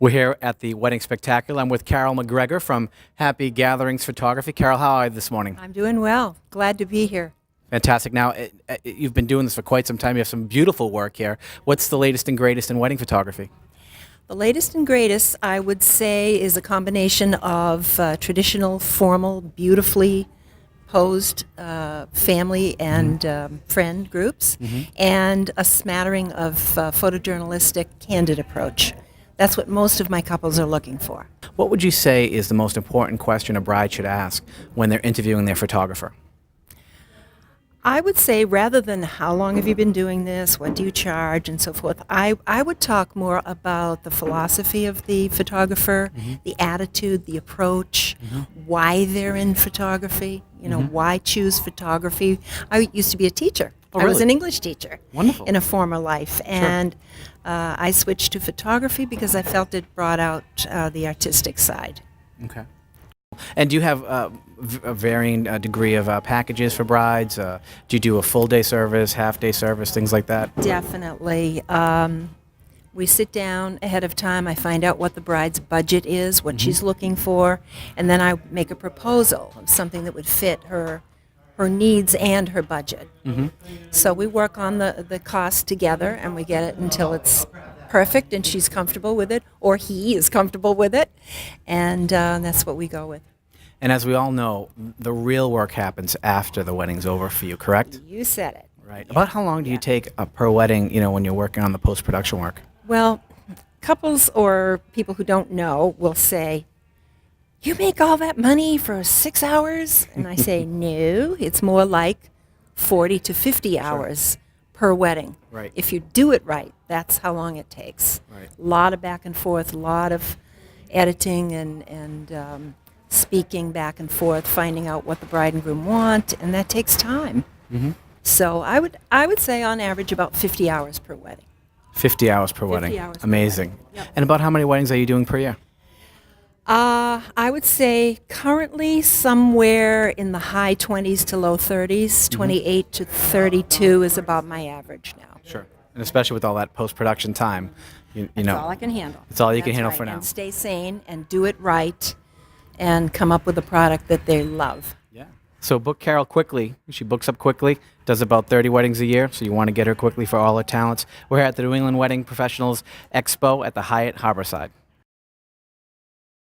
We're here at the Wedding Spectacular. I'm with Carol McGregor from Happy Gatherings Photography. Carol, how are you this morning? I'm doing well. Glad to be here. Fantastic. Now, you've been doing this for quite some time. You have some beautiful work here. What's the latest and greatest in wedding photography? The latest and greatest, I would say, is a combination of traditional, formal, beautifully posed family and friend groups, and a smattering of photojournalistic, candid approach. That's what most of my couples are looking for. What would you say is the most important question a bride should ask when they're interviewing their photographer? I would say, rather than how long have you been doing this, what do you charge, and so forth, I would talk more about the philosophy of the photographer, the attitude, the approach, why they're in photography, why choose photography. I used to be a teacher. Oh, I was really? an English teacher. Wonderful. In a former life, and I switched to photography because I felt it brought out the artistic side. Okay. And do you have a varying degree of packages for brides? Do you do a full-day service, half-day service, things like that? Definitely. We sit down ahead of time. I find out what the bride's budget is, what she's looking for, and then I make a proposal of something that would fit her needs and her budget. So we work on the cost together, and we get it until it's perfect and she's comfortable with it, or he is comfortable with it, and that's what we go with. And as we all know, the real work happens after the wedding's over for you, correct? You said it. Right. About how long do you take per wedding, when you're working on the post-production work? Well, couples or people who don't know will say, "You make all that money for 6 hours?" And I say, no, it's more like 40 to 50 hours per wedding. Right. If you do it right, that's how long it takes. Right. A lot of back and forth, a lot of editing and speaking back and forth, finding out what the bride and groom want, and that takes time. So I would say on average about 50 hours per wedding. 50 hours per 50 wedding. hours per Amazing. wedding. Yep. And about how many weddings are you doing per year? I would say currently somewhere in the high 20s to low 30s. 28 to 32 is about my average now. Sure. And especially with all that post-production time, you know. That's all I can handle. It's all you can That's handle right. for now. And stay sane and do it right and come up with a product that they love. Yeah. So book Carol quickly. She books up quickly, does about 30 weddings a year, so you want to get her quickly for all her talents. We're here at the New England Wedding Professionals Expo at the Hyatt Harborside.